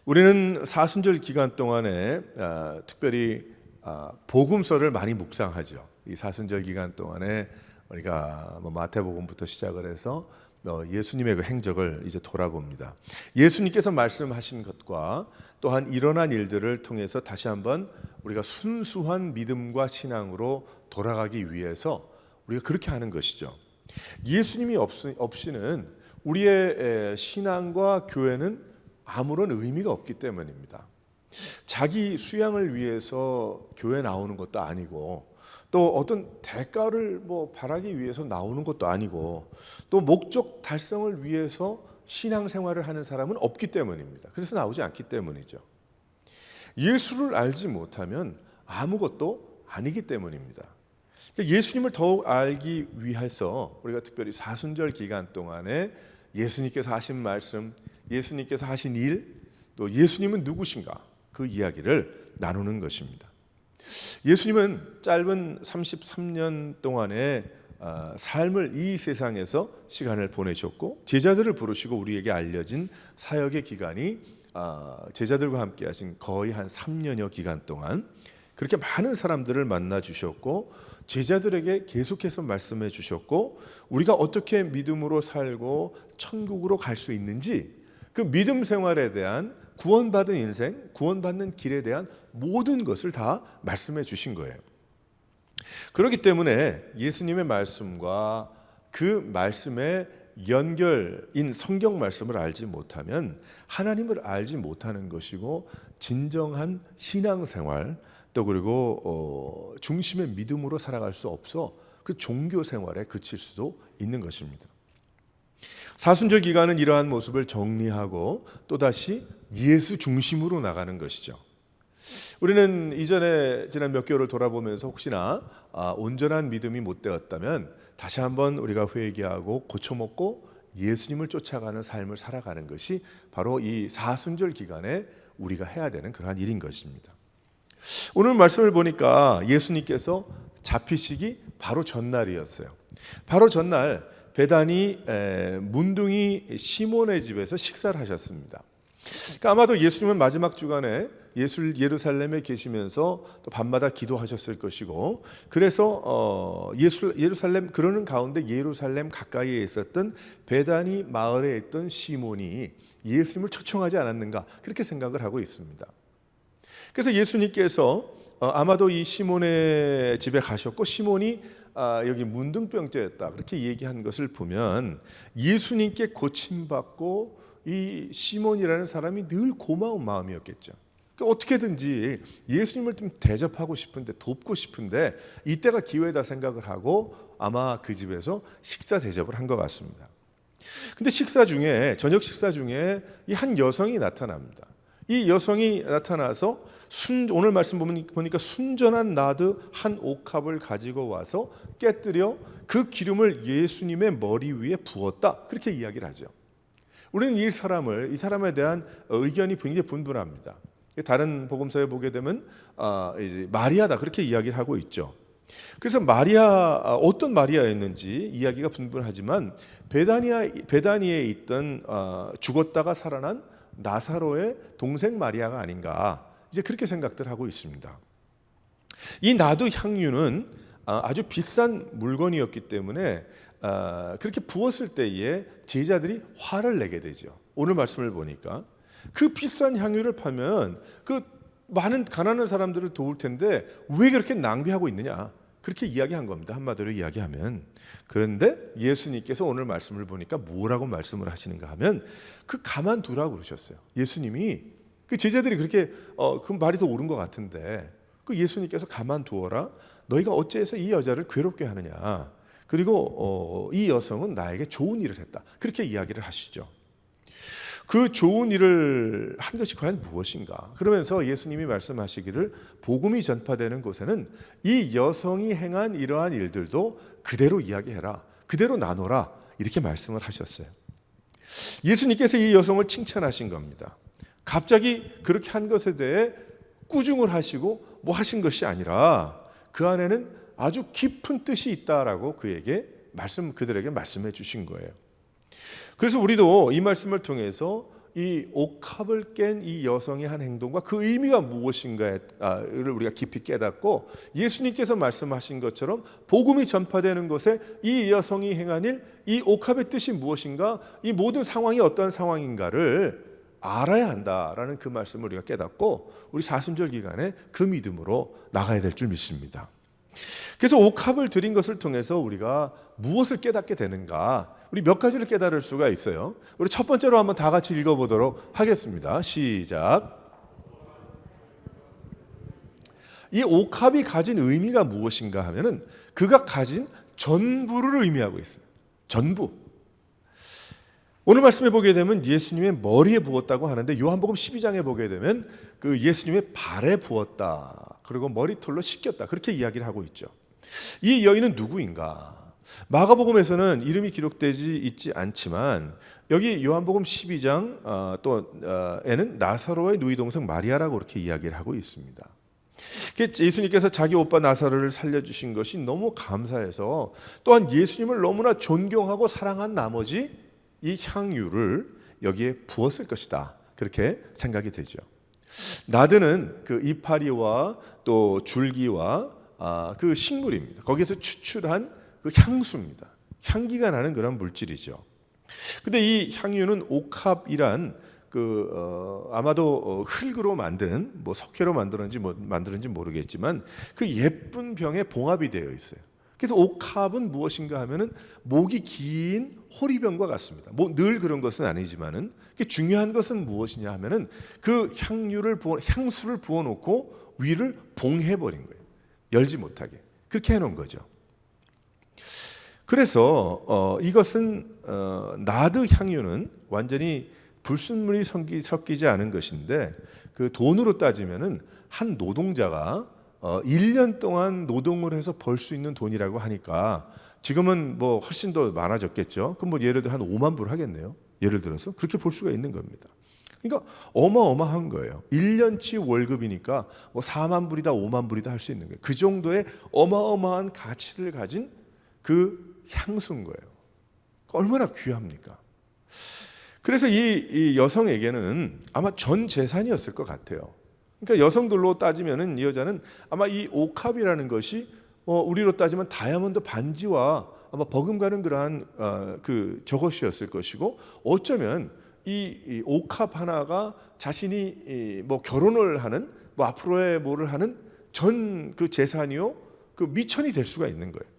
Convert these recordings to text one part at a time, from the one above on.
우리는 사순절 기간 동안에 특별히 복음서를 많이 묵상하죠. 이 사순절 기간 동안에 우리가 마태복음부터 시작을 해서 예수님의 그 행적을 이제 돌아봅니다. 예수님께서 말씀하신 것과 또한 일어난 일들을 통해서 다시 한번 우리가 순수한 믿음과 신앙으로 돌아가기 위해서 우리가 그렇게 하는 것이죠. 예수님이 없이는 우리의 신앙과 교회는 아무런 의미가 없기 때문입니다. 자기 수양을 위해서 교회 나오는 것도 아니고, 또 어떤 대가를 바라기 위해서 나오는 것도 아니고, 또 목적 달성을 위해서 신앙생활을 하는 사람은 없기 때문입니다. 그래서 나오지 않기 때문이죠. 예수를 알지 못하면 아무것도 아니기 때문입니다. 예수님을 더욱 알기 위해서 우리가 특별히 사순절 기간 동안에 예수님께서 하신 말씀, 예수님께서 하신 일, 또 예수님은 누구신가, 그 이야기를 나누는 것입니다. 예수님은 짧은 33년 동안의 삶을 이 세상에서 시간을 보내셨고, 제자들을 부르시고 우리에게 알려진 사역의 기간이 제자들과 함께 하신 거의 한 3년여 기간 동안 그렇게 많은 사람들을 만나 주셨고, 제자들에게 계속해서 말씀해 주셨고, 우리가 어떻게 믿음으로 살고 천국으로 갈 수 있는지, 그 믿음 생활에 대한 구원받은 인생, 구원받는 길에 대한 모든 것을 다 말씀해 주신 거예요. 그렇기 때문에 예수님의 말씀과 그 말씀의 연결인 성경 말씀을 알지 못하면 하나님을 알지 못하는 것이고, 진정한 신앙생활, 또 그리고 중심의 믿음으로 살아갈 수 없어 그 종교 생활에 그칠 수도 있는 것입니다. 사순절 기간은 이러한 모습을 정리하고 또다시 예수 중심으로 나가는 것이죠. 우리는 이전에 지난 몇 개월을 돌아보면서 혹시나 온전한 믿음이 못 되었다면 다시 한번 우리가 회개하고 고쳐먹고 예수님을 쫓아가는 삶을 살아가는 것이 바로 이 사순절 기간에 우리가 해야 되는 그러한 일인 것입니다. 오늘 말씀을 보니까 예수님께서 잡히시기 바로 전날이었어요. 바로 전날 베다니 문둥이 시몬의 집에서 식사를 하셨습니다. 그러니까 아마도 예수님은 마지막 주간에 예루살렘에 계시면서 또 밤마다 기도하셨을 것이고, 그래서 예루살렘 그러는 가운데 예루살렘 가까이에 있었던 베다니 마을에 있던 시몬이 예수님을 초청하지 않았는가, 그렇게 생각을 하고 있습니다. 그래서 예수님께서 아마도 이 시몬의 집에 가셨고, 시몬이 여기 문둥병자였다, 그렇게 얘기한 것을 보면 예수님께 고침받고 이 시몬이라는 사람이 늘 고마운 마음이었겠죠. 그러니까 어떻게든지 예수님을 좀 대접하고 싶은데, 돕고 싶은데 이때가 기회다 생각을 하고 아마 그 집에서 식사 대접을 한 것 같습니다. 근데 저녁 식사 중에 이 한 여성이 나타납니다. 이 여성이 나타나서 오늘 말씀 보니까 순전한 나드 한 옥합을 가지고 와서 깨뜨려 그 기름을 예수님의 머리 위에 부었다, 그렇게 이야기를 하죠. 우리는 이 사람에 대한 의견이 굉장히 분분합니다. 다른 복음서에 보게 되면 이제 마리아다, 그렇게 이야기를 하고 있죠. 그래서 어떤 마리아였는지 이야기가 분분하지만 베다니에 있던 죽었다가 살아난 나사로의 동생 마리아가 아닌가, 이제 그렇게 생각들 하고 있습니다. 이 나두 향유는 아주 비싼 물건이었기 때문에 그렇게 부었을 때에 제자들이 화를 내게 되죠. 오늘 말씀을 보니까 그 비싼 향유를 파면 그 많은 가난한 사람들을 도울 텐데 왜 그렇게 낭비하고 있느냐, 그렇게 이야기한 겁니다. 한마디로 이야기하면. 그런데 예수님께서 오늘 말씀을 보니까 뭐라고 말씀을 하시는가 하면 그 가만두라고 그러셨어요. 예수님이 그 제자들이 그렇게 그 말이 더 옳은 것 같은데, 그 예수님께서 가만두어라, 너희가 어찌해서 이 여자를 괴롭게 하느냐, 그리고 이 여성은 나에게 좋은 일을 했다, 그렇게 이야기를 하시죠. 그 좋은 일을 한 것이 과연 무엇인가? 그러면서 예수님이 말씀하시기를 복음이 전파되는 곳에는 이 여성이 행한 이러한 일들도 그대로 이야기해라, 그대로 나눠라, 이렇게 말씀을 하셨어요. 예수님께서 이 여성을 칭찬하신 겁니다. 갑자기 그렇게 한 것에 대해 꾸중을 하시고 하신 것이 아니라 그 안에는 아주 깊은 뜻이 있다라고 그들에게 말씀해 주신 거예요. 그래서 우리도 이 말씀을 통해서 이 옥합을 깬 이 여성의 한 행동과 그 의미가 무엇인가를 우리가 깊이 깨닫고 예수님께서 말씀하신 것처럼 복음이 전파되는 것에 이 여성이 행한 일, 이 옥합의 뜻이 무엇인가, 이 모든 상황이 어떠한 상황인가를 알아야 한다라는 그 말씀을 우리가 깨닫고 우리 사순절 기간에 그 믿음으로 나가야 될 줄 믿습니다. 그래서 옥합을 드린 것을 통해서 우리가 무엇을 깨닫게 되는가, 우리 몇 가지를 깨달을 수가 있어요. 우리 첫 번째로 한번 다 같이 읽어보도록 하겠습니다. 시작. 이 옥합이 가진 의미가 무엇인가 하면은 그가 가진 전부를 의미하고 있어요. 전부. 오늘 말씀에 보게 되면 예수님의 머리에 부었다고 하는데 요한복음 12장에 보게 되면 그 예수님의 발에 부었다. 그리고 머리털로 씻겼다. 그렇게 이야기를 하고 있죠. 이 여인은 누구인가? 마가복음에서는 이름이 기록되지 있지 않지만 여기 요한복음 12장 에는 나사로의 누이 동생 마리아라고 그렇게 이야기를 하고 있습니다. 예수님께서 자기 오빠 나사로를 살려주신 것이 너무 감사해서 또한 예수님을 너무나 존경하고 사랑한 나머지 이 향유를 여기에 부었을 것이다. 그렇게 생각이 되죠. 나드는 그 이파리와 또 줄기와 그 식물입니다. 거기에서 추출한 그 향수입니다. 향기가 나는 그런 물질이죠. 근데 이 향유는 옥합이란 아마도 흙으로 만든 석회로 만들었는지 모르겠지만 그 예쁜 병에 봉합이 되어 있어요. 그래서 옥합은 무엇인가 하면은 목이 긴 호리병과 같습니다. 늘 그런 것은 아니지만은 중요한 것은 무엇이냐 하면은 그 향수를 부어놓고 위를 봉해 버린 거예요. 열지 못하게 그렇게 해놓은 거죠. 그래서 이것은 나드 향유는 완전히 불순물이 섞이지 않은 것인데 그 돈으로 따지면은 한 노동자가 1년 동안 노동을 해서 벌 수 있는 돈이라고 하니까 지금은 훨씬 더 많아졌겠죠. 그럼 예를 들어 한 5만 불 하겠네요. 예를 들어서 그렇게 볼 수가 있는 겁니다. 그러니까 어마어마한 거예요. 1년치 월급이니까 4만 불이다 5만 불이다 할 수 있는 거예요. 그 정도의 어마어마한 가치를 가진 그 향수인 거예요. 얼마나 귀합니까? 그래서 이 여성에게는 아마 전 재산이었을 것 같아요. 그러니까 여성들로 따지면은 이 여자는 아마 이 옥합이라는 것이 우리로 따지면 다이아몬드 반지와 아마 버금가는 그러한 저것이었을 것이고 어쩌면 이 옥합 하나가 자신이 결혼을 하는 앞으로의 뭐를 하는 전 그 재산이요 그 미천이 될 수가 있는 거예요.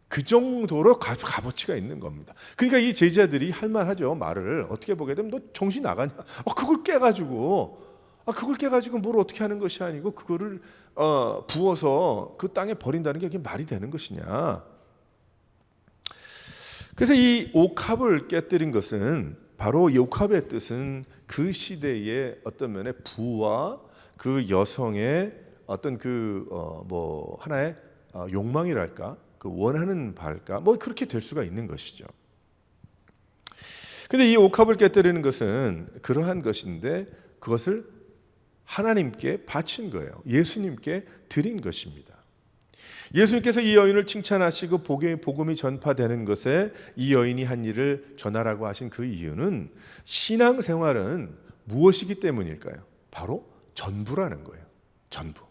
그 정도로 값어치가 있는 겁니다. 그러니까 이 제자들이 할 만하죠. 말을 어떻게 보게 되면 너 정신 나가냐? 그걸 깨가지고 뭘 어떻게 하는 것이 아니고 그거를 부어서 그 땅에 버린다는 게 말이 되는 것이냐? 그래서 이 옥합을 깨뜨린 것은 바로 이 옥합의 뜻은 그 시대의 어떤 면의 부와 그 여성의 어떤 하나의 욕망이랄까? 그 원하는 바일까? 그렇게 될 수가 있는 것이죠. 근데 이 옥합을 깨뜨리는 것은 그러한 것인데 그것을 하나님께 바친 거예요. 예수님께 드린 것입니다. 예수님께서 이 여인을 칭찬하시고 복음이 전파되는 것에 이 여인이 한 일을 전하라고 하신 그 이유는 신앙생활은 무엇이기 때문일까요? 바로 전부라는 거예요. 전부.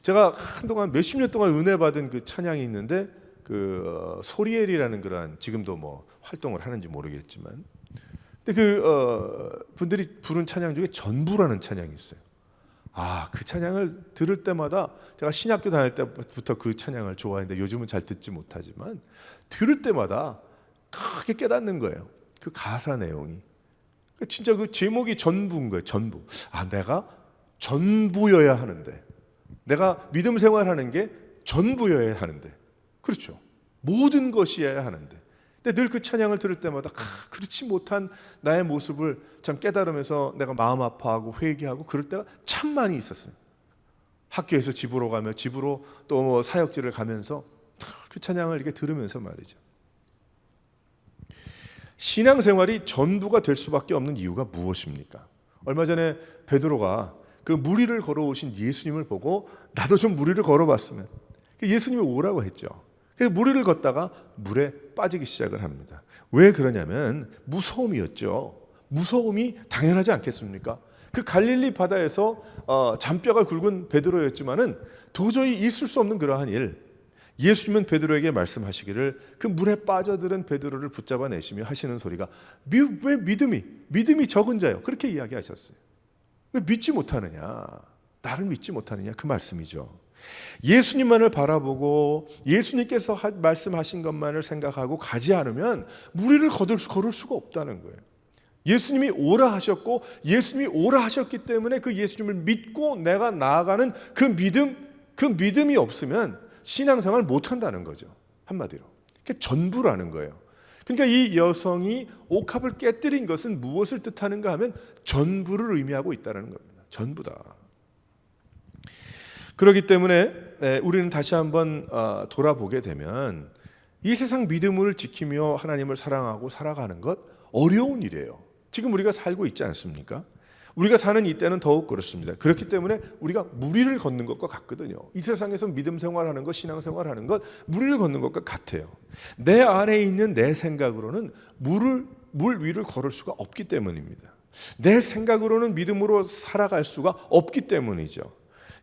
제가 한동안 몇십 년 동안 은혜 받은 그 찬양이 있는데 그 소리엘이라는 그러한 지금도 활동을 하는지 모르겠지만 근데 분들이 부른 찬양 중에 전부라는 찬양이 있어요. 그 찬양을 들을 때마다 제가 신학교 다닐 때부터 그 찬양을 좋아했는데 요즘은 잘 듣지 못하지만 들을 때마다 크게 깨닫는 거예요. 그 가사 내용이. 진짜 그 제목이 전부인 거예요. 전부. 내가 전부여야 하는데 내가 믿음 생활하는 게 전부여야 하는데 그렇죠. 모든 것이어야 하는데 근데 늘 그 찬양을 들을 때마다 그렇지 못한 나의 모습을 참 깨달으면서 내가 마음 아파하고 회개하고 그럴 때가 참 많이 있었어요. 학교에서 집으로 가며 집으로 또 사역지를 가면서 그 찬양을 이렇게 들으면서 말이죠. 신앙생활이 전부가 될 수밖에 없는 이유가 무엇입니까? 얼마 전에 베드로가 그 무리를 걸어오신 예수님을 보고 나도 좀 무리를 걸어봤으면 예수님이 오라고 했죠. 그래서 무리를 걷다가 물에 빠지기 시작을 합니다. 왜 그러냐면 무서움이었죠. 무서움이 당연하지 않겠습니까? 그 갈릴리 바다에서 잔뼈가 굵은 베드로였지만은 도저히 있을 수 없는 그러한 일, 예수님은 베드로에게 말씀하시기를 그 물에 빠져들은 베드로를 붙잡아내시며 하시는 소리가 왜 믿음이 적은 자요, 그렇게 이야기하셨어요. 왜 믿지 못하느냐, 나를 믿지 못하느냐, 그 말씀이죠. 예수님만을 바라보고 예수님께서 말씀하신 것만을 생각하고 가지 않으면 무리를 걸을 수가 없다는 거예요. 예수님이 오라 하셨고 예수님이 오라 하셨기 때문에 그 예수님을 믿고 내가 나아가는 그 믿음이 없으면 신앙생활 못한다는 거죠. 한마디로 그게 전부라는 거예요. 그러니까 이 여성이 옥합을 깨뜨린 것은 무엇을 뜻하는가 하면 전부를 의미하고 있다는 겁니다. 전부다. 그렇기 때문에 우리는 다시 한번 돌아보게 되면 이 세상 믿음을 지키며 하나님을 사랑하고 살아가는 것 어려운 일이에요. 지금 우리가 살고 있지 않습니까? 우리가 사는 이때는 더욱 그렇습니다. 그렇기 때문에 우리가 무리를 걷는 것과 같거든요. 이 세상에서 믿음 생활하는 것, 신앙 생활하는 것, 무리를 걷는 것과 같아요. 내 안에 있는 내 생각으로는 물 위를 걸을 수가 없기 때문입니다. 내 생각으로는 믿음으로 살아갈 수가 없기 때문이죠.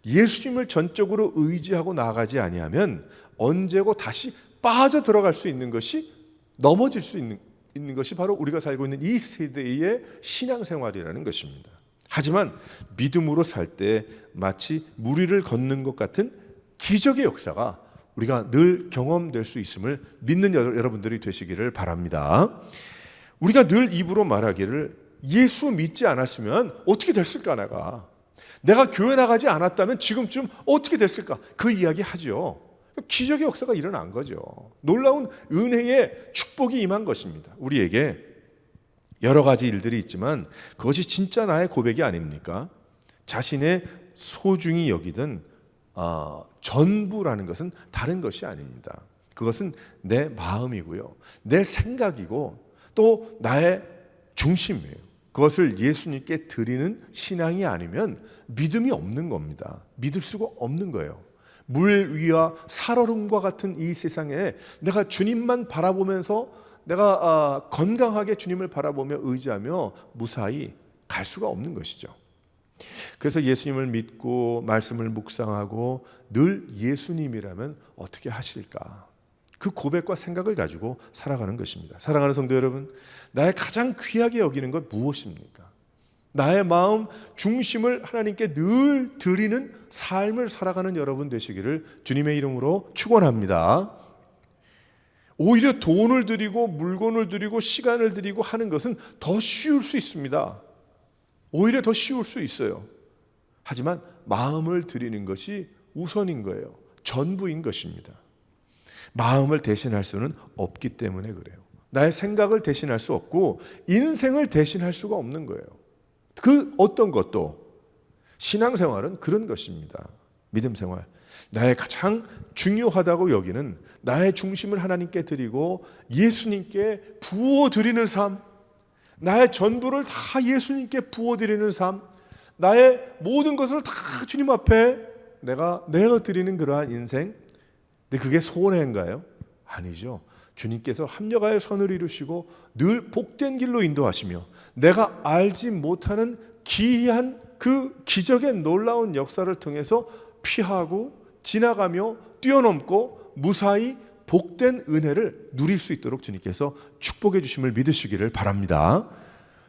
예수님을 전적으로 의지하고 나아가지 아니하면 언제고 다시 빠져 들어갈 수 있는 것이, 넘어질 수 있는 것이 바로 우리가 살고 있는 이 세대의 신앙생활이라는 것입니다. 하지만 믿음으로 살 때 마치 무리를 걷는 것 같은 기적의 역사가 우리가 늘 경험될 수 있음을 믿는 여러분들이 되시기를 바랍니다. 우리가 늘 입으로 말하기를 예수 믿지 않았으면 어떻게 됐을까, 내가 교회 나가지 않았다면 지금쯤 어떻게 됐을까, 그 이야기 하죠. 기적의 역사가 일어난 거죠. 놀라운 은혜의 축복이 임한 것입니다. 우리에게 여러 가지 일들이 있지만 그것이 진짜 나의 고백이 아닙니까? 자신의 소중히 여기던 전부라는 것은 다른 것이 아닙니다. 그것은 내 마음이고요, 내 생각이고 또 나의 중심이에요. 그것을 예수님께 드리는 신앙이 아니면 믿음이 없는 겁니다. 믿을 수가 없는 거예요. 물 위와 살얼음과 같은 이 세상에 내가 주님만 바라보면서 내가 건강하게 주님을 바라보며 의지하며 무사히 갈 수가 없는 것이죠. 그래서 예수님을 믿고 말씀을 묵상하고 늘 예수님이라면 어떻게 하실까, 그 고백과 생각을 가지고 살아가는 것입니다. 사랑하는 성도 여러분, 나의 가장 귀하게 여기는 것 무엇입니까? 나의 마음 중심을 하나님께 늘 드리는 삶을 살아가는 여러분 되시기를 주님의 이름으로 축원합니다. 오히려 돈을 드리고 물건을 드리고 시간을 드리고 하는 것은 더 쉬울 수 있습니다. 오히려 더 쉬울 수 있어요. 하지만 마음을 드리는 것이 우선인 거예요. 전부인 것입니다. 마음을 대신할 수는 없기 때문에 그래요. 나의 생각을 대신할 수 없고 인생을 대신할 수가 없는 거예요. 그 어떤 것도, 신앙생활은 그런 것입니다. 믿음생활, 나의 가장 중요하다고 여기는 나의 중심을 하나님께 드리고 예수님께 부어드리는 삶, 나의 전부를 다 예수님께 부어드리는 삶, 나의 모든 것을 다 주님 앞에 내가 드리는 그러한 인생. 근데 그게 소원인가요? 아니죠. 주님께서 합력하여 선을 이루시고 늘 복된 길로 인도하시며 내가 알지 못하는 기이한 그 기적의 놀라운 역사를 통해서 피하고 지나가며 뛰어넘고 무사히 복된 은혜를 누릴 수 있도록 주님께서 축복해 주심을 믿으시기를 바랍니다.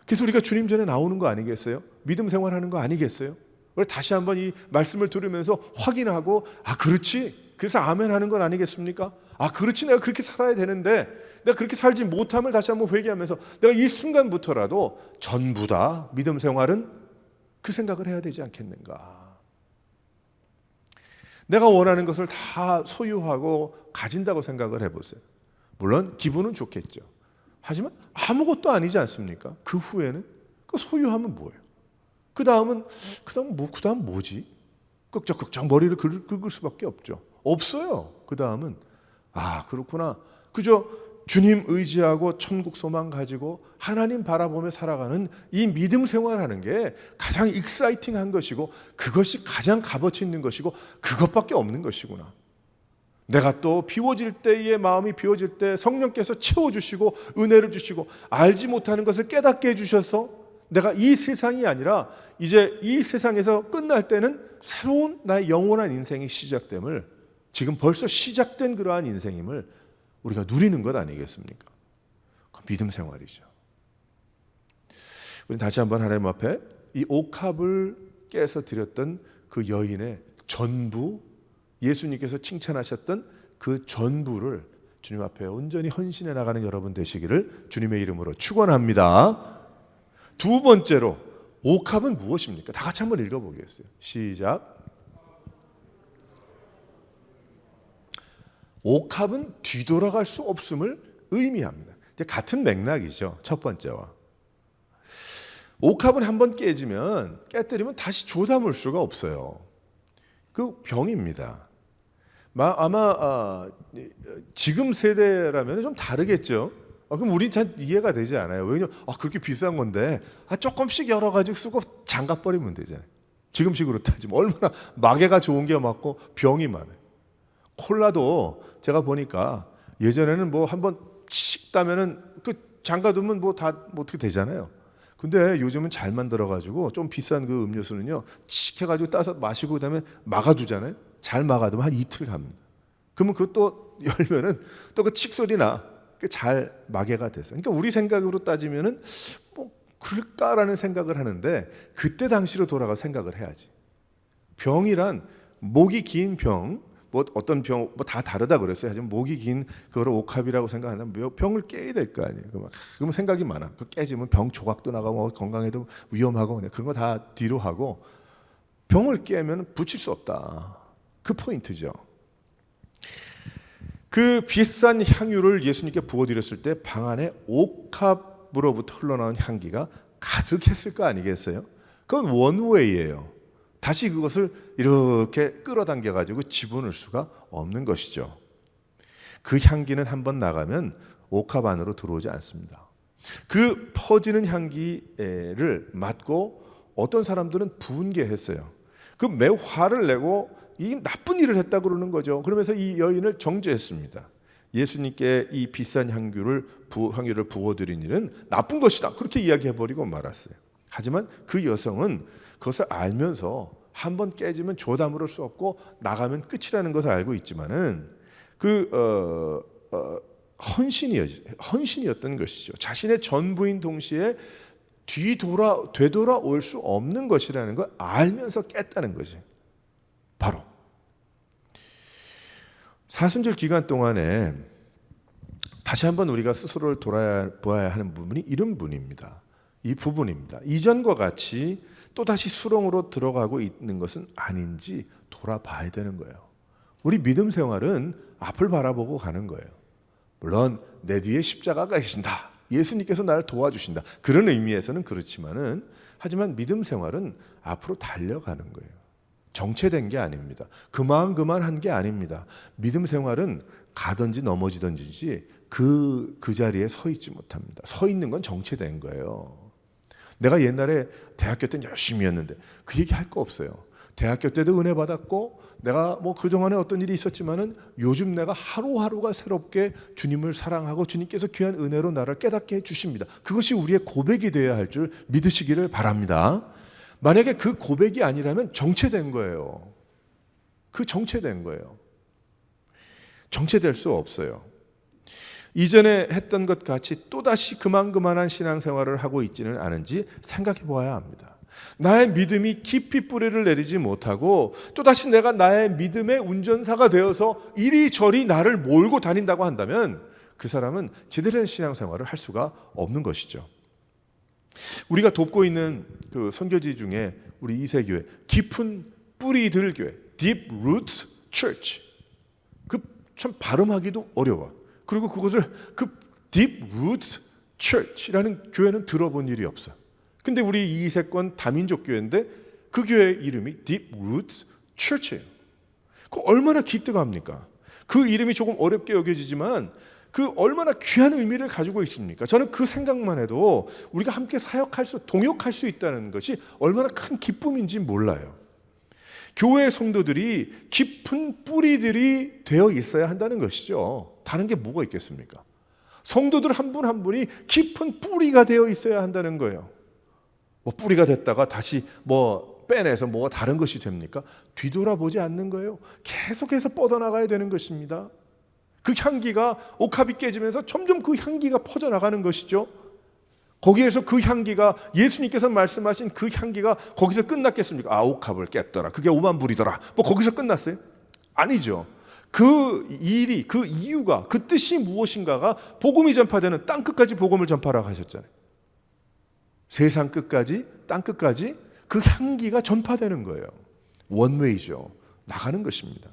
그래서 우리가 주님 전에 나오는 거 아니겠어요? 믿음 생활하는 거 아니겠어요? 우리 다시 한번 이 말씀을 들으면서 확인하고, 그렇지, 그래서 아멘 하는 건 아니겠습니까? 그렇지, 내가 그렇게 살아야 되는데 내가 그렇게 살지 못함을 다시 한번 회개하면서 내가 이 순간부터라도 전부다, 믿음 생활은 그 생각을 해야 되지 않겠는가. 내가 원하는 것을 다 소유하고 가진다고 생각을 해보세요. 물론 기분은 좋겠죠. 하지만 아무것도 아니지 않습니까? 그 후에는 그 소유하면 뭐예요? 그 다음은 뭐지? 끄적끄적 머리를 긁을 수밖에 없어요. 그 다음은 그렇구나, 그저 주님 의지하고 천국 소망 가지고 하나님 바라보며 살아가는 이 믿음 생활하는 게 가장 익사이팅한 것이고 그것이 가장 값어치 있는 것이고 그것밖에 없는 것이구나. 내가 또 비워질 때의 마음이 비워질 때 성령께서 채워주시고 은혜를 주시고 알지 못하는 것을 깨닫게 해주셔서 내가 이 세상이 아니라 이제 이 세상에서 끝날 때는 새로운 나의 영원한 인생이 시작됨을, 지금 벌써 시작된 그러한 인생임을 우리가 누리는 것 아니겠습니까? 그 믿음 생활이죠. 우리 다시 한번 하나님 앞에 이 옥합을 깨서 드렸던 그 여인의 전부, 예수님께서 칭찬하셨던 그 전부를 주님 앞에 온전히 헌신해 나가는 여러분 되시기를 주님의 이름으로 축원합니다. 두 번째로 옥합은 무엇입니까? 다 같이 한번 읽어보겠어요. 시작. 옥합은 뒤돌아갈 수 없음을 의미합니다. 같은 맥락이죠. 첫 번째와. 옥합은 한번 깨뜨리면 다시 조담을 수가 없어요. 그 병입니다. 아마 지금 세대라면 좀 다르겠죠. 그럼 우린 잘 이해가 되지 않아요. 왜냐면 그렇게 비싼 건데 조금씩 열어가지고 쓰고 장갑 버리면 되잖아요. 지금식으로 따지면 얼마나 마개가 좋은 게 많고 병이 많아요. 콜라도 제가 보니까 예전에는 뭐 한번 칙 따면은 그 장가두면 뭐 다 어떻게 되잖아요. 근데 요즘은 잘 만들어가지고 좀 비싼 그 음료수는요, 칙 해가지고 따서 마시고 그다음에 막아두잖아요. 잘 막아두면 한 이틀 갑니다. 그러면 그것도 열면은 또 그 칙 소리 나. 잘 마개가 돼서. 그러니까 우리 생각으로 따지면은 뭐 그럴까라는 생각을 하는데 그때 당시로 돌아가 생각을 해야지. 병이란 목이 긴 병, 뭐 어떤 병 뭐 다 다르다 그랬어요. 하지만 목이 긴 그거를 옥합이라고 생각하면 병을 깨야 될 거 아니에요. 그러면 생각이 많아. 그 깨지면 병 조각도 나가고 건강에도 위험하고 그런 거 다 뒤로 하고 병을 깨면 붙일 수 없다. 그 포인트죠. 그 비싼 향유를 예수님께 부어드렸을 때 방 안에 옥합으로부터 흘러나온 향기가 가득했을 거 아니겠어요? 그건 원웨이예요. 다시 그것을 이렇게 끌어당겨가지고 집어넣을 수가 없는 것이죠. 그 향기는 한번 나가면 옥합 안으로 들어오지 않습니다. 그 퍼지는 향기를 맡고 어떤 사람들은 분개했어요. 그 매우 화를 내고 이 나쁜 일을 했다 그러는 거죠. 그러면서 이 여인을 정죄했습니다. 예수님께 이 비싼 향유를 부어드린 일은 나쁜 것이다. 그렇게 이야기해버리고 말았어요. 하지만 그 여성은 그것을 알면서 한번 깨지면 조담을 할 수 없고 나가면 끝이라는 것을 알고 있지만은 헌신이었던 것이죠. 자신의 전부인 동시에 되돌아올 수 없는 것이라는 걸 알면서 깼다는 거지. 바로 사순절 기간 동안에 다시 한번 우리가 스스로를 돌아보아야 하는 부분이 이런 부분입니다. 이 부분입니다. 이전과 같이 또다시 수렁으로 들어가고 있는 것은 아닌지 돌아봐야 되는 거예요. 우리 믿음 생활은 앞을 바라보고 가는 거예요. 물론 내 뒤에 십자가가 계신다. 예수님께서 나를 도와주신다. 그런 의미에서는 그렇지만은 하지만 믿음 생활은 앞으로 달려가는 거예요. 정체된 게 아닙니다. 그만 한 게 아닙니다. 믿음 생활은 가든지 넘어지든지 그 자리에 서 있지 못합니다. 서 있는 건 정체된 거예요. 내가 옛날에 대학교 때는 열심히 했는데 그 얘기 할 거 없어요. 대학교 때도 은혜 받았고 내가 뭐 그동안에 어떤 일이 있었지만은 요즘 내가 하루하루가 새롭게 주님을 사랑하고 주님께서 귀한 은혜로 나를 깨닫게 해주십니다. 그것이 우리의 고백이 되어야 할 줄 믿으시기를 바랍니다. 만약에 그 고백이 아니라면 정체된 거예요. 정체된 거예요. 정체될 수 없어요. 이전에 했던 것 같이 또다시 그만한 신앙생활을 하고 있지는 않은지 생각해 보아야 합니다. 나의 믿음이 깊이 뿌리를 내리지 못하고 또다시 내가 나의 믿음의 운전사가 되어서 이리저리 나를 몰고 다닌다고 한다면 그 사람은 제대로 된 신앙생활을 할 수가 없는 것이죠. 우리가 돕고 있는 그 선교지 중에 우리 이세교회 깊은 뿌리들 교회 Deep Roots Church 그 참 발음하기도 어려워. 그리고 그것을 그 Deep Roots Church라는 교회는 들어본 일이 없어. 근데 우리 이세권 다민족 교회인데 그 교회 이름이 Deep Roots Church예요. 그 얼마나 기특합니까? 그 이름이 조금 어렵게 여겨지지만 그 얼마나 귀한 의미를 가지고 있습니까? 저는 그 생각만 해도 우리가 함께 동역할 수 있다는 것이 얼마나 큰 기쁨인지 몰라요. 교회 성도들이 깊은 뿌리들이 되어 있어야 한다는 것이죠. 다른 게 뭐가 있겠습니까? 성도들 한 분 한 분이 깊은 뿌리가 되어 있어야 한다는 거예요. 뭐 뿌리가 됐다가 다시 뭐 빼내서 뭐가 다른 것이 됩니까? 뒤돌아보지 않는 거예요. 계속해서 뻗어나가야 되는 것입니다. 그 향기가 옥합이 깨지면서 점점 그 향기가 퍼져나가는 것이죠. 거기에서 그 향기가 예수님께서 말씀하신 그 향기가 거기서 끝났겠습니까? 아, 옥합을 깼더라. 그게 5만 불이더라. 뭐 거기서 끝났어요? 아니죠. 그 일이, 그 이유가, 그 뜻이 무엇인가가 복음이 전파되는 땅 끝까지 복음을 전파라고 하셨잖아요. 세상 끝까지, 땅 끝까지 그 향기가 전파되는 거예요. 원웨이죠. 나가는 것입니다.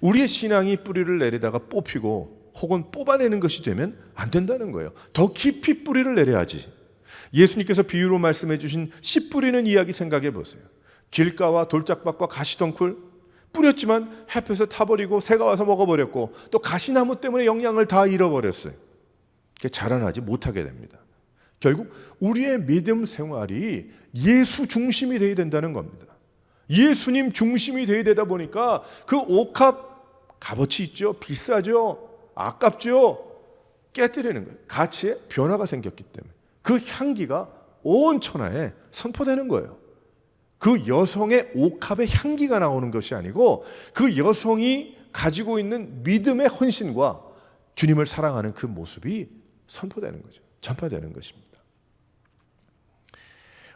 우리의 신앙이 뿌리를 내리다가 뽑히고 혹은 뽑아내는 것이 되면 안 된다는 거예요. 더 깊이 뿌리를 내려야지. 예수님께서 비유로 말씀해 주신 씨 뿌리는 이야기 생각해 보세요. 길가와 돌짝밭과 가시덩굴 뿌렸지만 햇볕에 타버리고 새가 와서 먹어버렸고 또 가시나무 때문에 영양을 다 잃어버렸어요. 자라나지 못하게 됩니다. 결국 우리의 믿음 생활이 예수 중심이 되어야 된다는 겁니다. 예수님 중심이 되어야 되다 보니까 그 옥합 값어치 있죠. 비싸죠. 아깝죠. 깨뜨리는 거예요. 가치에 변화가 생겼기 때문에 그 향기가 온 천하에 선포되는 거예요. 그 여성의 옥합의 향기가 나오는 것이 아니고 그 여성이 가지고 있는 믿음의 헌신과 주님을 사랑하는 그 모습이 선포되는 거죠. 전파되는 것입니다.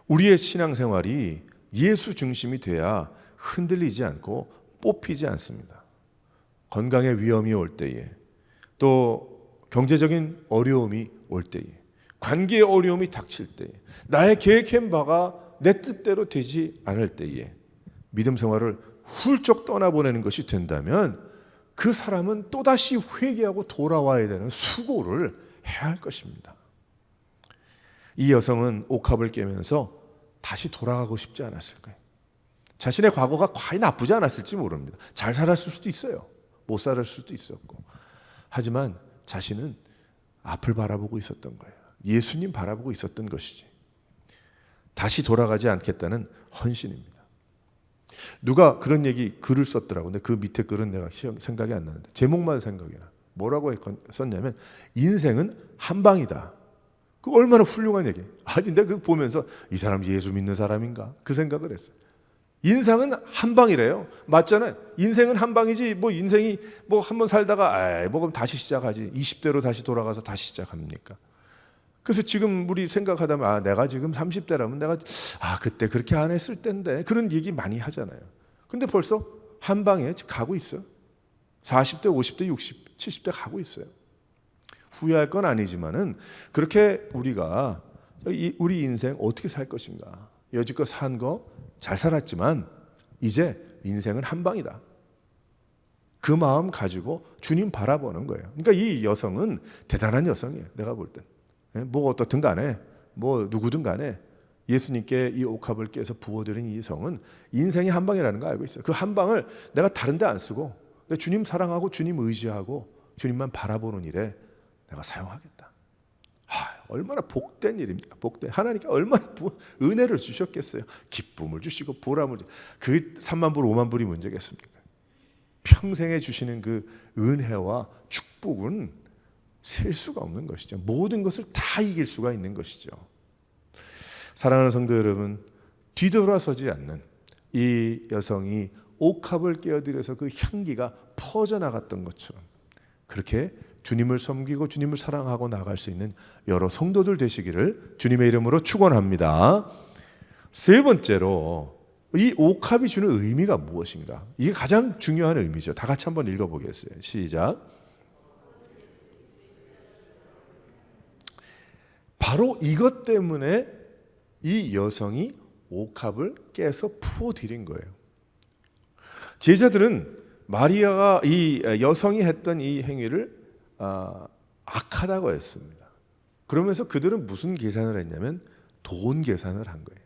우리의 신앙생활이 예수 중심이 돼야 흔들리지 않고 뽑히지 않습니다. 건강의 위험이 올 때에 또 경제적인 어려움이 올 때에 관계의 어려움이 닥칠 때에 나의 계획한 바가 내 뜻대로 되지 않을 때에 믿음 생활을 훌쩍 떠나보내는 것이 된다면 그 사람은 또다시 회개하고 돌아와야 되는 수고를 해야 할 것입니다. 이 여성은 옥합을 깨면서 다시 돌아가고 싶지 않았을까요? 자신의 과거가 과히 나쁘지 않았을지 모릅니다. 잘 살았을 수도 있어요. 못 살았을 수도 있었고. 하지만 자신은 앞을 바라보고 있었던 거예요. 예수님 바라보고 있었던 것이지. 다시 돌아가지 않겠다는 헌신입니다. 누가 그런 글을 썼더라고. 근데 그 밑에 글은 내가 생각이 안 나는데 제목만 생각이 나. 뭐라고 썼냐면 인생은 한 방이다. 그 얼마나 훌륭한 얘기. 아니 내가 그거 보면서 이 사람 예수 믿는 사람인가? 그 생각을 했어요. 인생은 한 방이래요. 맞잖아요. 인생은 한 방이지 뭐 인생이 뭐 한번 살다가 뭐 그럼 다시 시작하지. 20대로 다시 돌아가서 다시 시작합니까? 그래서 지금 우리 생각하다면 내가 지금 30대라면 내가 그때 그렇게 안 했을 텐데 그런 얘기 많이 하잖아요. 근데 벌써 한 방에 가고 있어. 40대, 50대, 60, 70대 가고 있어요. 후회할 건 아니지만은 그렇게 우리가 우리 인생 어떻게 살 것인가. 여지껏 산 거 잘 살았지만 이제 인생은 한 방이다. 그 마음 가지고 주님 바라보는 거예요. 그러니까 이 여성은 대단한 여성이에요. 내가 볼 땐. 뭐가 어떻든 간에 뭐 누구든 간에 예수님께 이 옥합을 깨서 부어드린 이 성은 인생이 한 방이라는 거 알고 있어요. 그 한 방을 내가 다른 데 안 쓰고 내 주님 사랑하고 주님 의지하고 주님만 바라보는 일에 내가 사용하겠다. 얼마나 복된 일입니까? 복된. 하나님께 얼마나 은혜를 주셨겠어요. 기쁨을 주시고 보람을 주시고. 그 3만 불 5만 불이 문제겠습니까? 평생에 주시는 그 은혜와 축복은 셀 수가 없는 것이죠. 모든 것을 다 이길 수가 있는 것이죠. 사랑하는 성도 여러분, 뒤돌아서지 않는 이 여성이 옥합을 깨어들여서 그 향기가 퍼져나갔던 것처럼 그렇게 주님을 섬기고 주님을 사랑하고 나갈 수 있는 여러 성도들 되시기를 주님의 이름으로 축원합니다. 세 번째로 이 옥합이 주는 의미가 무엇인가? 이게 가장 중요한 의미죠. 다 같이 한번 읽어보겠어요. 시작. 바로 이것 때문에 이 여성이 옥합을 깨서 부어드린 거예요. 제자들은 마리아가 이 여성이 했던 이 행위를 악하다고 했습니다. 그러면서 그들은 무슨 계산을 했냐면 돈 계산을 한 거예요.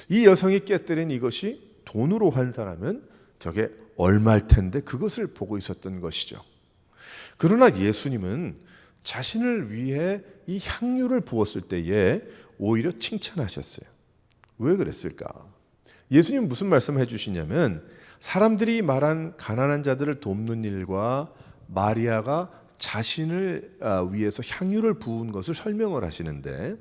이 여성이 깨뜨린 이것이 돈으로 환산하면 저게 얼마일 텐데 그것을 보고 있었던 것이죠. 그러나 예수님은 자신을 위해 이 향유를 부었을 때에 오히려 칭찬하셨어요. 왜 그랬을까? 예수님 무슨 말씀을 해주시냐면 사람들이 말한 가난한 자들을 돕는 일과 마리아가 자신을 위해서 향유를 부은 것을 설명을 하시는데,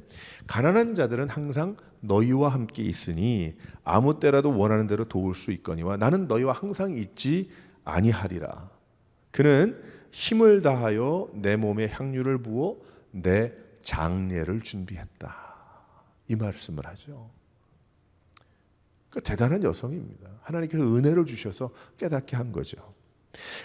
가난한 자들은 항상 너희와 함께 있으니 아무 때라도 원하는 대로 도울 수 있거니와 나는 너희와 항상 있지 아니하리라. 그는 힘을 다하여 내 몸에 향유를 부어 내 장례를 준비했다. 이 말씀을 하죠. 대단한 여성입니다. 하나님께서 은혜를 주셔서 깨닫게 한 거죠.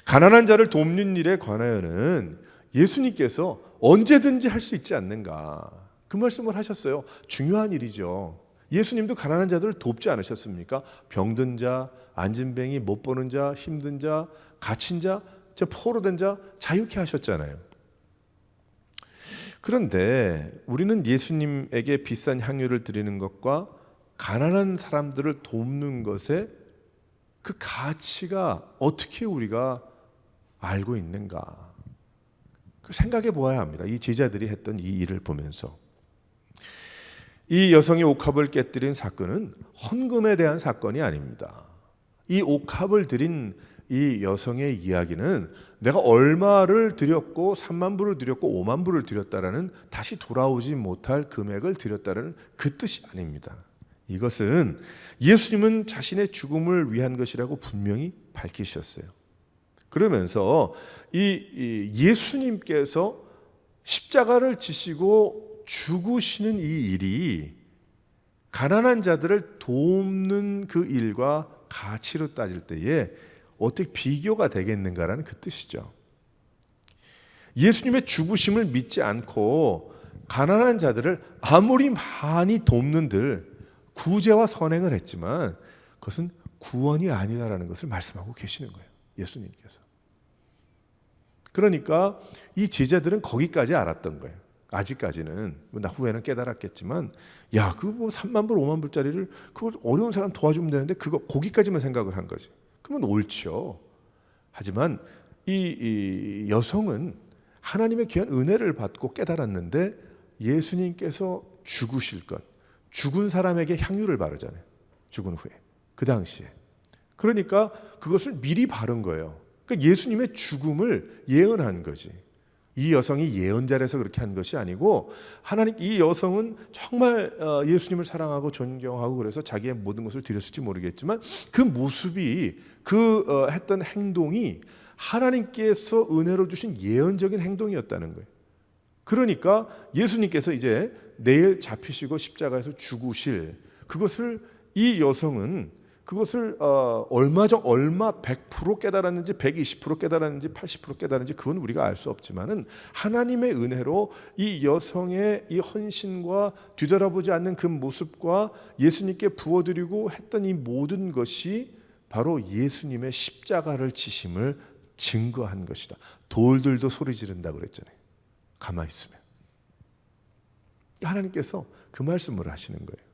가난한 자를 돕는 일에 관하여는 예수님께서 언제든지 할 수 있지 않는가, 그 말씀을 하셨어요. 중요한 일이죠. 예수님도 가난한 자들을 돕지 않으셨습니까? 병든 자, 안진뱅이, 못 보는 자, 힘든 자, 갇힌 자, 포로된 자 자유케 하셨잖아요. 그런데 우리는 예수님에게 비싼 향유를 드리는 것과 가난한 사람들을 돕는 것에 그 가치가 어떻게 우리가 알고 있는가, 생각해 보아야 합니다. 이 제자들이 했던 이 일을 보면서 이 여성이 옥합을 깨뜨린 사건은 헌금에 대한 사건이 아닙니다. 이 옥합을 드린 이 여성의 이야기는 내가 얼마를 드렸고 3만 불을 드렸고 5만 불을 드렸다라는, 다시 돌아오지 못할 금액을 드렸다라는 그 뜻이 아닙니다. 이것은 예수님은 자신의 죽음을 위한 것이라고 분명히 밝히셨어요. 그러면서 이 예수님께서 십자가를 지시고 죽으시는 이 일이 가난한 자들을 돕는 그 일과 가치로 따질 때에 어떻게 비교가 되겠는가라는 그 뜻이죠. 예수님의 죽으심을 믿지 않고 가난한 자들을 아무리 많이 돕는들 구제와 선행을 했지만 그것은 구원이 아니다라는 것을 말씀하고 계시는 거예요, 예수님께서. 그러니까 이 제자들은 거기까지 알았던 거예요. 아직까지는, 나 후에는 깨달았겠지만, 야, 그거 뭐 3만 불, 5만 불짜리를 그걸 어려운 사람 도와주면 되는데 그거 거기까지만 생각을 한 거지. 그러면 옳죠. 하지만 이 여성은 하나님의 귀한 은혜를 받고 깨달았는데 예수님께서 죽으실 것, 죽은 사람에게 향유를 바르잖아요. 죽은 후에, 그 당시에. 그러니까 그것을 미리 바른 거예요. 그러니까 예수님의 죽음을 예언한 거지. 이 여성이 예언자라서 그렇게 한 것이 아니고, 하나님, 이 여성은 정말 예수님을 사랑하고 존경하고 그래서 자기의 모든 것을 드렸을지 모르겠지만 그 모습이, 그 했던 행동이 하나님께서 은혜로 주신 예언적인 행동이었다는 거예요. 그러니까 예수님께서 이제 내일 잡히시고 십자가에서 죽으실 그것을, 이 여성은 그것을 얼마 100% 깨달았는지 120% 깨달았는지 80% 깨달았는지 그건 우리가 알 수 없지만은 하나님의 은혜로 이 여성의 이 헌신과 뒤돌아보지 않는 그 모습과 예수님께 부어드리고 했던 이 모든 것이 바로 예수님의 십자가를 지심을 증거한 것이다. 돌들도 소리 지른다고 그랬잖아요, 가만히 있으면. 하나님께서 그 말씀을 하시는 거예요.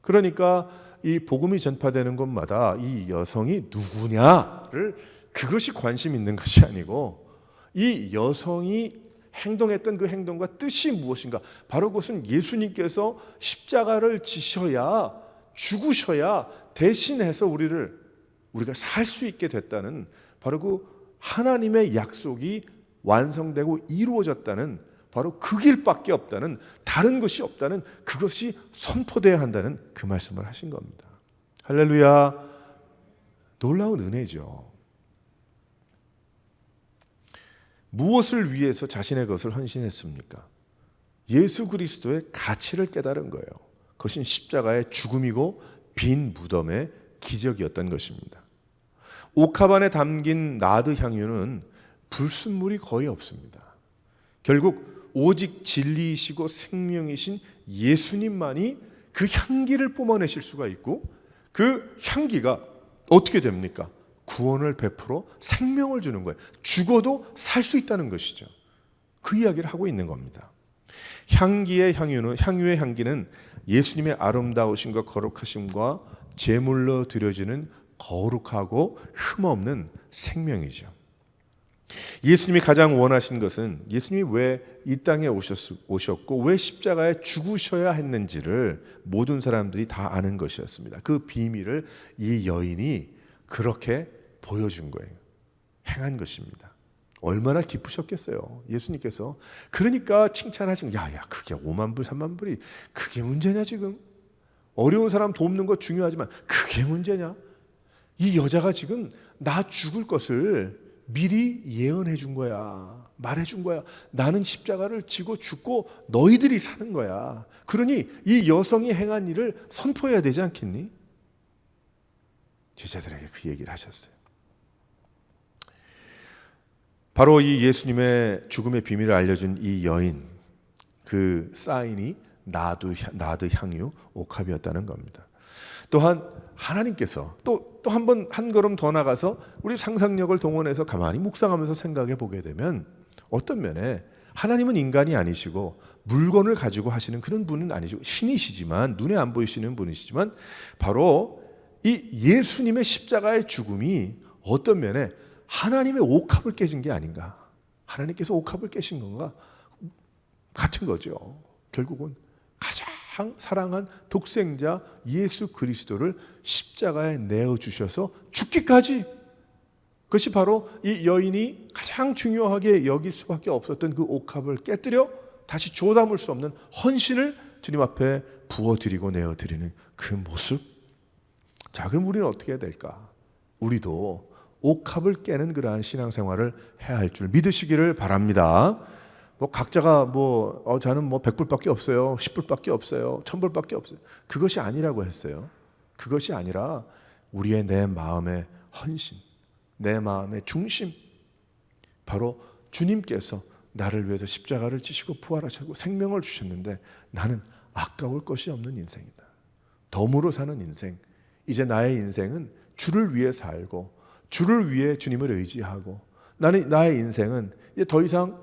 그러니까 이 복음이 전파되는 곳마다 이 여성이 누구냐를, 그것이 관심 있는 것이 아니고 이 여성이 행동했던 그 행동과 뜻이 무엇인가, 바로 그것은 예수님께서 십자가를 지셔야, 죽으셔야 대신해서 우리가 살 수 있게 됐다는, 바로 그 하나님의 약속이 완성되고 이루어졌다는, 바로 그 길밖에 없다는, 다른 것이 없다는, 그것이 선포되어야 한다는 그 말씀을 하신 겁니다. 할렐루야. 놀라운 은혜죠. 무엇을 위해서 자신의 것을 헌신했습니까? 예수 그리스도의 가치를 깨달은 거예요. 그것은 십자가의 죽음이고 빈 무덤의 기적이었던 것입니다. 옥합 안에 담긴 나드 향유는 불순물이 거의 없습니다. 결국 오직 진리이시고 생명이신 예수님만이 그 향기를 뿜어내실 수가 있고, 그 향기가 어떻게 됩니까? 구원을 베풀어 생명을 주는 거예요. 죽어도 살 수 있다는 것이죠. 그 이야기를 하고 있는 겁니다. 향유의 향기는 예수님의 아름다우심과 거룩하심과 제물로 드려지는 거룩하고 흠없는 생명이죠. 예수님이 가장 원하신 것은 예수님이 왜 이 땅에 오셨고 왜 십자가에 죽으셔야 했는지를 모든 사람들이 다 아는 것이었습니다. 그 비밀을 이 여인이 그렇게 보여준 거예요. 행한 것입니다. 얼마나 기쁘셨겠어요, 예수님께서. 그러니까 칭찬하신 거예요. 야, 그게 5만 불, 3만 불이 그게 문제냐 지금? 어려운 사람 돕는 거 중요하지만 그게 문제냐? 이 여자가 지금 나 죽을 것을 미리 예언해 준 거야. 말해 준 거야. 나는 십자가를 지고 죽고 너희들이 사는 거야. 그러니 이 여성이 행한 일을 선포해야 되지 않겠니? 제자들에게 그 얘기를 하셨어요. 바로 이 예수님의 죽음의 비밀을 알려준 이 여인, 그 사인이 나드 향유 옥합이었다는 겁니다. 또한 하나님께서 또 한 걸음 더 나가서 우리 상상력을 동원해서 가만히 묵상하면서 생각해 보게 되면 어떤 면에 하나님은 인간이 아니시고 물건을 가지고 하시는 그런 분은 아니시고 신이시지만, 눈에 안 보이시는 분이시지만, 바로 이 예수님의 십자가의 죽음이 어떤 면에 하나님의 옥합을 깨진 게 아닌가, 하나님께서 옥합을 깨신 건가 같은 거죠. 결국은 가장 사랑한 독생자 예수 그리스도를 십자가에 내어주셔서 죽기까지, 그것이 바로 이 여인이 가장 중요하게 여길 수밖에 없었던 그 옥합을 깨뜨려 다시 조담을 수 없는 헌신을 주님 앞에 부어드리고 내어드리는 그 모습. 자, 그럼 우리는 어떻게 해야 될까? 우리도 옥합을 깨는 그러한 신앙생활을 해야 할 줄 믿으시기를 바랍니다. 각자가 저는 100불밖에 없어요, 10불밖에 없어요, 1000불밖에 없어요, 그것이 아니라고 했어요. 그것이 아니라 우리의 내 마음의 헌신, 내 마음의 중심, 바로 주님께서 나를 위해서 십자가를 지시고 부활하시고 생명을 주셨는데 나는 아까울 것이 없는 인생이다. 덤으로 사는 인생. 이제 나의 인생은 주를 위해 살고 주를 위해 주님을 의지하고, 나의 인생은 이제 더 이상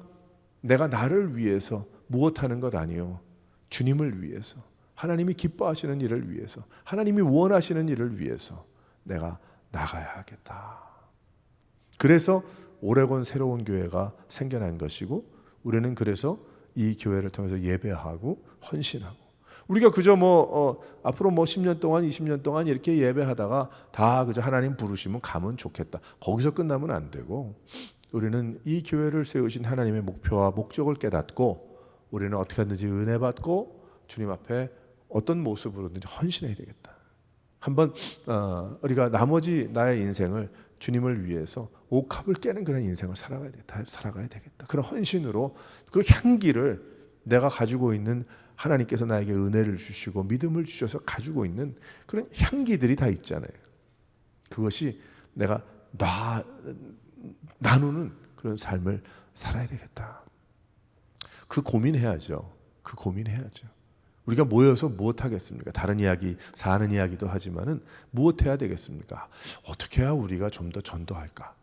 내가 나를 위해서 무엇하는 것 아니요, 주님을 위해서, 하나님이 기뻐하시는 일을 위해서, 하나님이 원하시는 일을 위해서 내가 나가야 하겠다. 그래서 오레곤 새로운 교회가 생겨난 것이고, 우리는 그래서 이 교회를 통해서 예배하고 헌신하고, 우리가 그저 앞으로 10년 동안 20년 동안 이렇게 예배하다가 다 그저 하나님 부르시면 가면 좋겠다, 거기서 끝나면 안 되고, 우리는 이 교회를 세우신 하나님의 목표와 목적을 깨닫고 우리는 어떻게 하든지 은혜 받고 주님 앞에 어떤 모습으로든지 헌신해야 되겠다. 한번 우리가 나머지 나의 인생을 주님을 위해서 옥합을 깨는 그런 인생을 살아가야 되겠다. 그런 헌신으로 그 향기를, 내가 가지고 있는, 하나님께서 나에게 은혜를 주시고 믿음을 주셔서 가지고 있는 그런 향기들이 다 있잖아요. 그것이 내가 나누는 그런 삶을 살아야 되겠다. 그 고민해야죠. 우리가 모여서 무엇 하겠습니까? 다른 이야기, 사는 이야기도 하지만은 무엇 해야 되겠습니까? 어떻게 해야 우리가 좀 더 전도할까?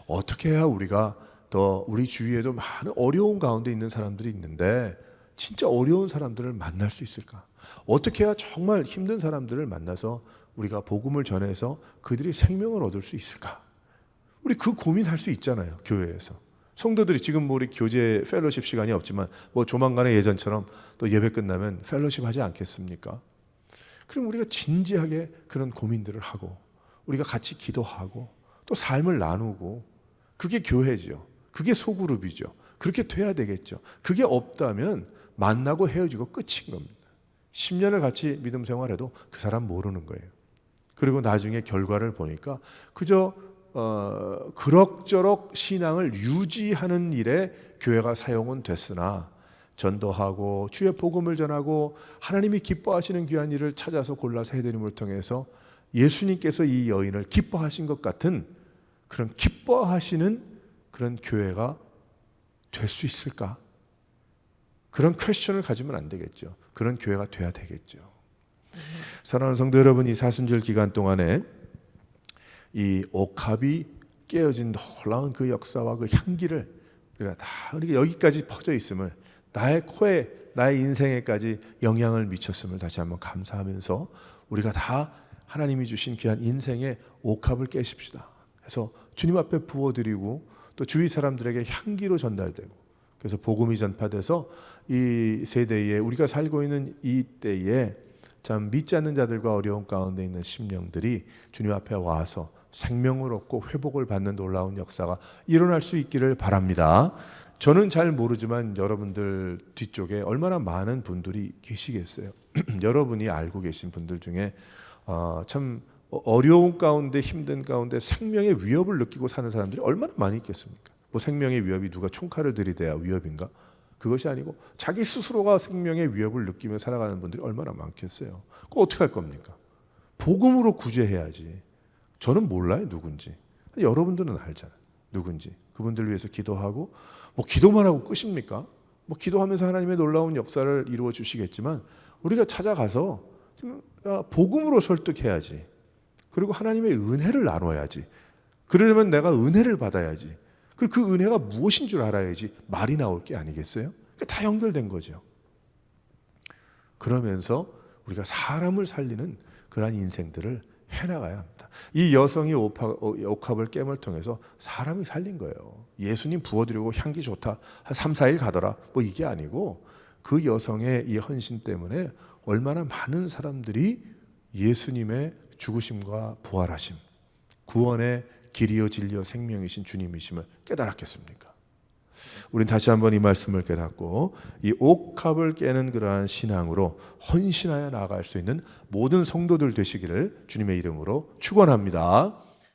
어떻게 해야 우리가 더, 우리 주위에도 많은 어려운 가운데 있는 사람들이 있는데 진짜 어려운 사람들을 만날 수 있을까? 어떻게 해야 정말 힘든 사람들을 만나서 우리가 복음을 전해서 그들이 생명을 얻을 수 있을까? 우리 그 고민할 수 있잖아요, 교회에서. 성도들이 지금 우리 교제 펠로십 시간이 없지만 조만간에 예전처럼 또 예배 끝나면 펠로십 하지 않겠습니까? 그럼 우리가 진지하게 그런 고민들을 하고 우리가 같이 기도하고 또 삶을 나누고, 그게 교회죠. 그게 소그룹이죠. 그렇게 돼야 되겠죠. 그게 없다면 만나고 헤어지고 끝인 겁니다. 10년을 같이 믿음 생활해도 그 사람 모르는 거예요. 그리고 나중에 결과를 보니까 그저 그럭저럭 신앙을 유지하는 일에 교회가 사용은 됐으나, 전도하고 주의 복음을 전하고 하나님이 기뻐하시는 귀한 일을 찾아서 골라서 해드림을 통해서 예수님께서 이 여인을 기뻐하신 것 같은 그런 기뻐하시는 그런 교회가 될 수 있을까? 그런 퀘스천을 가지면 안 되겠죠. 그런 교회가 돼야 되겠죠. 사랑하는 성도 여러분, 이 사순절 기간 동안에 이 옥합이 깨어진 놀라운 그 역사와 그 향기를 우리가 다 여기까지 퍼져 있음을, 나의 코에, 나의 인생에까지 영향을 미쳤음을 다시 한번 감사하면서 우리가 다 하나님이 주신 귀한 인생의 옥합을 깨십시다. 그래서 주님 앞에 부어드리고 또 주위 사람들에게 향기로 전달되고, 그래서 복음이 전파돼서 이 세대에, 우리가 살고 있는 이 때에 참 믿지 않는 자들과 어려운 가운데 있는 심령들이 주님 앞에 와서 생명을 얻고 회복을 받는 놀라운 역사가 일어날 수 있기를 바랍니다. 저는 잘 모르지만 여러분들 뒤쪽에 얼마나 많은 분들이 계시겠어요. 여러분이 알고 계신 분들 중에 참 어려운 가운데, 힘든 가운데 생명의 위협을 느끼고 사는 사람들이 얼마나 많이 있겠습니까? 뭐 생명의 위협이 누가 총칼을 들이대야 위협인가? 그것이 아니고 자기 스스로가 생명의 위협을 느끼며 살아가는 분들이 얼마나 많겠어요. 그거 어떻게 할 겁니까? 복음으로 구제해야지. 저는 몰라요, 누군지. 여러분들은 알잖아요, 누군지. 그분들을 위해서 기도하고, 뭐 기도만 하고 끝입니까? 뭐 기도하면서 하나님의 놀라운 역사를 이루어 주시겠지만 우리가 찾아가서 복음으로 설득해야지. 그리고 하나님의 은혜를 나눠야지. 그러려면 내가 은혜를 받아야지. 그리고 그 은혜가 무엇인 줄 알아야지 말이 나올 게 아니겠어요? 다 연결된 거죠. 그러면서 우리가 사람을 살리는 그러한 인생들을 해나가야 합니다. 이 여성이 옥합을 깸을 통해서 사람이 살린 거예요. 예수님 부어드리고 향기 좋다, 한 3, 4일 가더라, 뭐 이게 아니고 그 여성의 이 헌신 때문에 얼마나 많은 사람들이 예수님의 죽으심과 부활하심, 구원의 길이요 진리요 생명이신 주님이심을 깨달았겠습니까? 우린 다시 한번 이 말씀을 깨닫고 이 옥합을 깨는 그러한 신앙으로 헌신하여 나아갈 수 있는 모든 성도들 되시기를 주님의 이름으로 축원합니다.